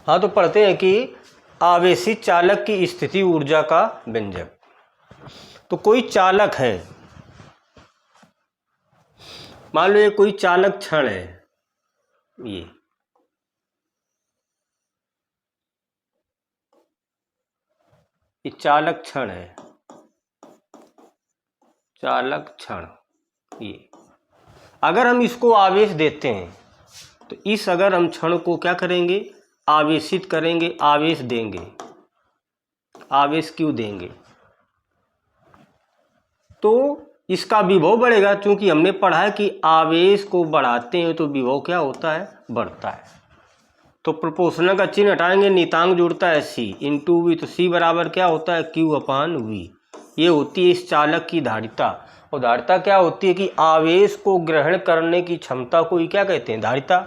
हाँ, तो पढ़ते हैं कि आवेशित चालक की स्थिति ऊर्जा का व्यंजक। तो कोई चालक है, मान लो ये कोई चालक क्षण है, ये चालक क्षण है, चालक क्षण। ये अगर हम इसको आवेश देते हैं तो अगर हम क्षण को क्या करेंगे, आवेशित करेंगे, आवेश देंगे। आवेश क्यों देंगे? तो इसका विभव बढ़ेगा, क्योंकि हमने पढ़ा है कि आवेश को बढ़ाते हैं तो विभव क्या होता है, बढ़ता है। तो प्रोपोर्शनल का चिन्ह हटाएंगे, नितांक जुड़ता है सी इंटू वी, तो सी बराबर क्या होता है, क्यू अपान वी। ये होती है इस चालक की धारिता। और धारिता क्या होती है कि आवेश को ग्रहण करने की क्षमता को ही क्या कहते हैं, धारिता।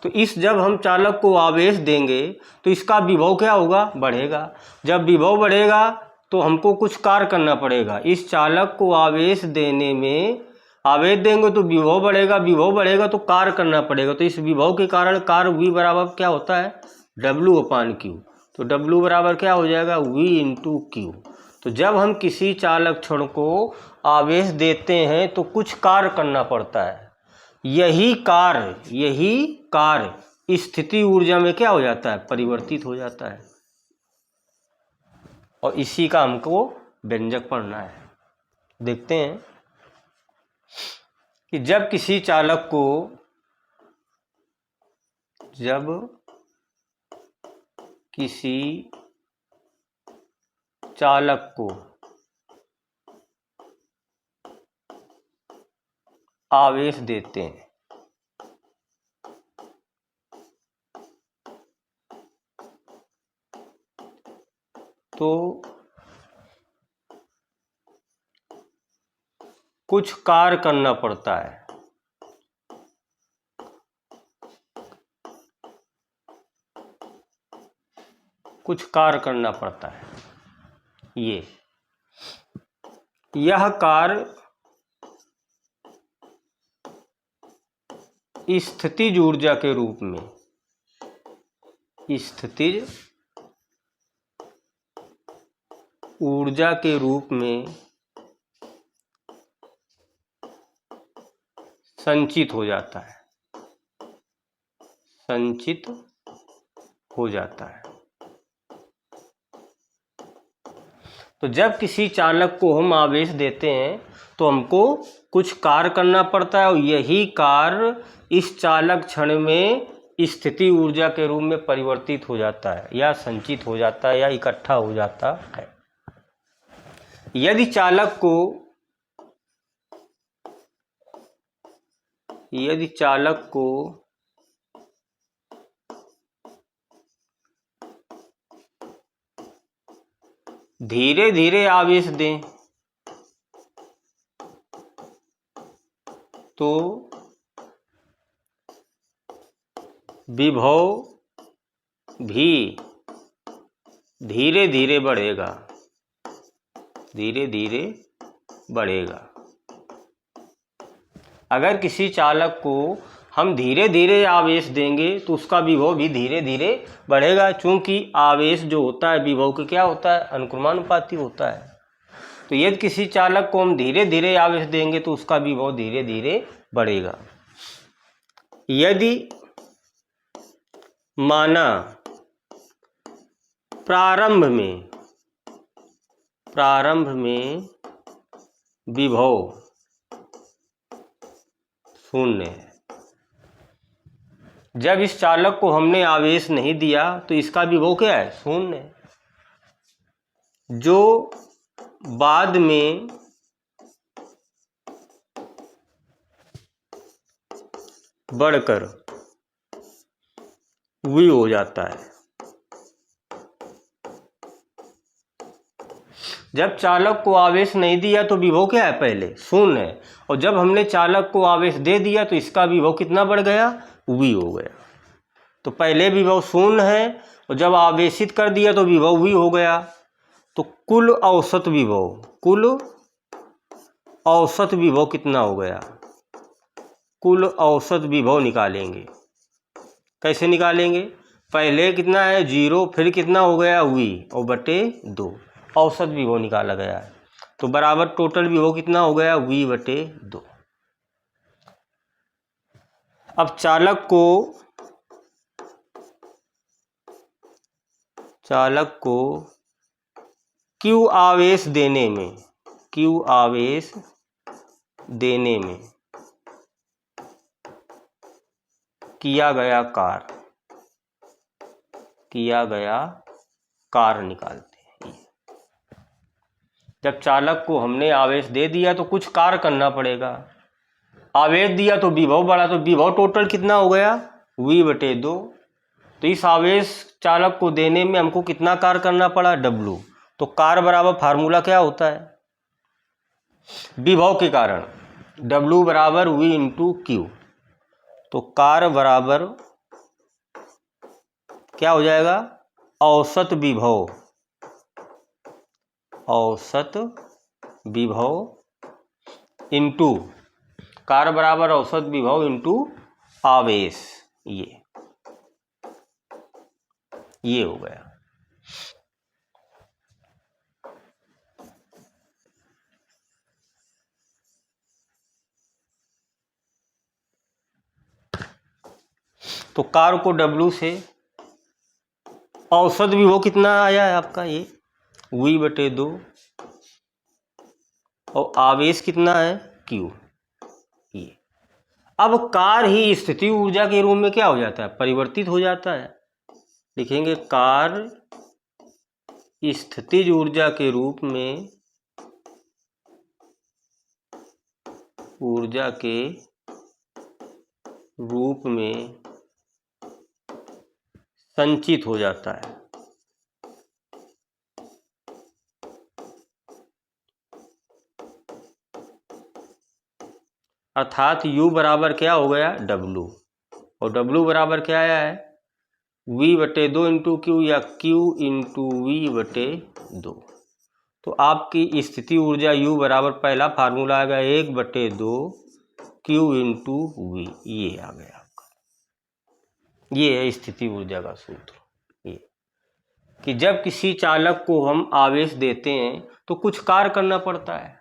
तो जब हम चालक को आवेश देंगे तो इसका विभव क्या होगा, बढ़ेगा। जब विभव बढ़ेगा तो हमको कुछ कार्य करना पड़ेगा। इस चालक को आवेश देने में, आवेश देंगे तो विभव बढ़ेगा, विभव बढ़ेगा तो कार्य करना पड़ेगा। तो इस विभव के कारण कार्य V बराबर क्या होता है, W अपान Q। तो W बराबर क्या हो जाएगा, V इंटू क्यू। तो जब हम किसी चालक क्षण को आवेश देते हैं तो कुछ कार्य करना पड़ता है। यही कार्य स्थिति ऊर्जा में क्या हो जाता है, परिवर्तित हो जाता है। और इसी का हमको व्यंजक पढ़ना है। देखते हैं कि जब किसी चालक को आवेश देते हैं तो कुछ कार्य करना पड़ता है। कुछ कार्य करना पड़ता है। यह कार्य स्थितिज ऊर्जा के रूप में, स्थितिज ऊर्जा के रूप में संचित हो जाता है, संचित हो जाता है। तो जब किसी चालक को हम आवेश देते हैं तो हमको कुछ कार्य करना पड़ता है, और यही कार्य इस चालक क्षण में स्थिति ऊर्जा के रूप में परिवर्तित हो जाता है, या संचित हो जाता है, या इकट्ठा हो जाता है। यदि चालक को धीरे धीरे आवेश दें तो विभव भी धीरे धीरे बढ़ेगा, धीरे धीरे बढ़ेगा। अगर किसी चालक को हम धीरे धीरे आवेश देंगे तो उसका विभव भी धीरे धीरे बढ़ेगा, क्योंकि आवेश जो होता है विभव के क्या होता है, अनुक्रमानुपाती होता है। तो यदि किसी चालक को हम धीरे धीरे आवेश देंगे तो उसका विभव धीरे धीरे बढ़ेगा। यदि माना प्रारंभ में विभव शून्य है, जब इस चालक को हमने आवेश नहीं दिया तो इसका विभव क्या है, शून्य है। जो बाद में बढ़कर V हो जाता है। जब चालक को आवेश नहीं दिया तो विभव क्या है, पहले शून्य है, और जब हमने चालक को आवेश दे दिया तो इसका विभव कितना बढ़ गया, V हो गया। तो पहले विभव शून्य है और जब आवेशित कर दिया तो विभव V हो गया। तो कुल औसत विभव कितना हो गया, कुल औसत विभव निकालेंगे। कैसे निकालेंगे, पहले कितना है 0, फिर कितना हो गया वी और बटे 2, औसत विभव निकाला गया है। तो बराबर टोटल विभव कितना हो गया वी बटे 2। अब चालक को Q आवेश देने में किया गया कार्य निकालते हैं। जब चालक को हमने आवेश दे दिया तो कुछ कार्य करना पड़ेगा। आवेश दिया तो विभव बढ़ा, तो विभव टोटल कितना हो गया V बटे 2। तो इस आवेश चालक को देने में हमको कितना कार्य करना पड़ा W। तो कार्य बराबर फार्मूला क्या होता है विभव के कारण W बराबर V इंटू Q। तो कार्य बराबर क्या हो जाएगा औसत विभव इंटू कार्य बराबर औसत विभव इंटू आवेश। ये हो गया। तो कार्य को W से, औसत विभव कितना आया है आपका ये V बटे 2 और आवेश कितना है Q। ये अब कार्य ही स्थिति ऊर्जा के रूप में क्या हो जाता है परिवर्तित हो जाता है। लिखेंगे कार्य स्थितिज ऊर्जा के रूप में संचित हो जाता है। अर्थात U बराबर क्या हो गया W, और W बराबर क्या आया है V बटे 2 इंटू Q या Q इंटू V बटे 2। तो आपकी स्थिति ऊर्जा U बराबर पहला फार्मूला आ गया 1 बटे 2 Q इंटू V। ये आ गया आपका, ये है स्थिति ऊर्जा का सूत्र। ये कि जब किसी चालक को हम आवेश देते हैं तो कुछ कार्य करना पड़ता है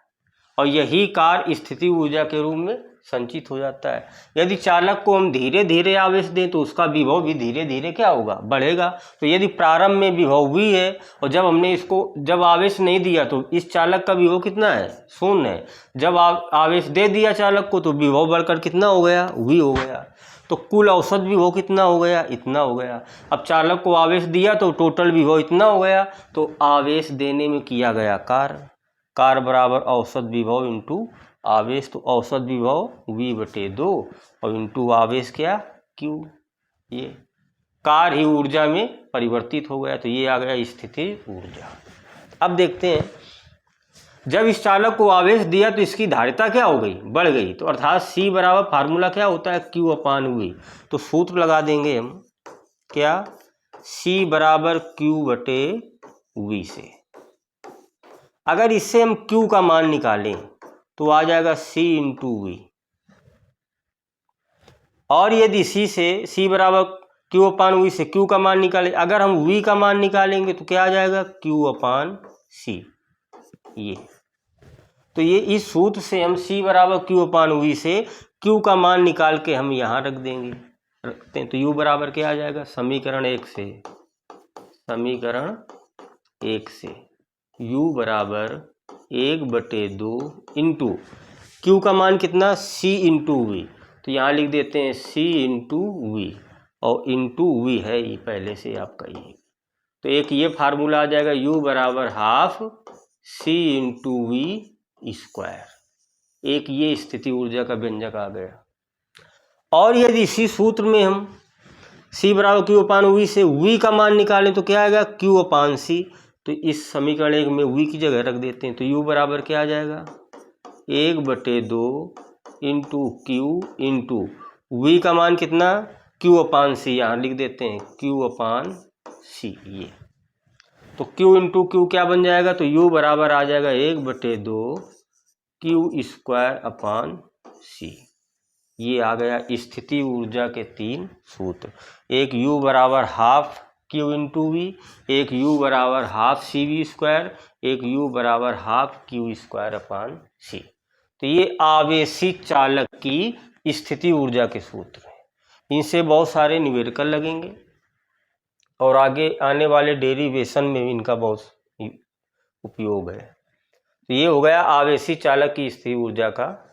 और यही कार्य स्थिति ऊर्जा के रूप में संचित हो जाता है। यदि चालक को हम धीरे धीरे आवेश दें तो उसका विभव भी धीरे धीरे क्या होगा बढ़ेगा। तो यदि प्रारंभ में विभव V है और जब आवेश नहीं दिया तो इस चालक का विभव कितना है 0 है। जब आवेश दे दिया चालक को तो विभव बढ़कर कितना हो गया V हो गया। तो कुल औसत विभव कितना हो गया इतना हो गया। अब चालक को आवेश दिया तो टोटल विभव इतना हो गया। तो आवेश देने में किया गया कार्य बराबर औसत विभव इंटू आवेश। तो औसत विभव V बटे 2 और इंटू आवेश क्या Q। ये कार्य ही ऊर्जा में परिवर्तित हो गया। तो ये आ गया स्थिति ऊर्जा। अब देखते हैं जब इस चालक को आवेश दिया तो इसकी धारिता क्या हो गई बढ़ गई। तो अर्थात C बराबर फार्मूला क्या होता है Q अपान V। तो सूत्र लगा देंगे हम क्या C बराबर Q बटे V से। अगर इससे हम Q का मान निकालें तो आ जाएगा C इंटू V। और यदि C बराबर Q अपान V से Q का मान निकालें, अगर हम V का मान निकालेंगे तो क्या आ जाएगा Q अपान C। ये तो ये इस सूत्र से हम C बराबर Q अपान V से Q का मान निकाल के हम यहाँ रखते हैं। तो U बराबर क्या आ जाएगा समीकरण 1 से U बराबर 1 बटे 2 इंटू Q का मान कितना C इंटू V। तो यहाँ लिख देते हैं C इंटू V और इंटू V है ये पहले से आपका ये। तो एक ये फार्मूला आ जाएगा U बराबर half C into V square. एक ये स्थिति ऊर्जा का व्यंजक आ गया। और यदि इसी सूत्र में हम C बराबर Q अपान V से V का मान निकालें तो क्या आएगा Q अपान C। तो इस समीकरण 1 में V की जगह रख देते हैं। तो U बराबर क्या आ जाएगा 1 बटे 2 इंटू Q इंटू V का मान कितना Q अपान C। यहाँ लिख देते हैं Q अपान C। ये तो Q इंटू Q क्या बन जाएगा। तो U बराबर आ जाएगा 1 बटे 2 Q स्क्वायर अपान C। ये आ गया स्थिति ऊर्जा के 3 सूत्र। एक U बराबर हाफ Q इंटू वी, एक U बराबर हाफ CV², एक U बराबर हाफ Q² अपान C। तो ये आवेशित चालक की स्थिति ऊर्जा के सूत्र हैं। इनसे बहुत सारे न्यूमेरिकल लगेंगे और आगे आने वाले डेरिवेशन में भी इनका बहुत उपयोग है। तो ये हो गया आवेशित चालक की स्थिति ऊर्जा का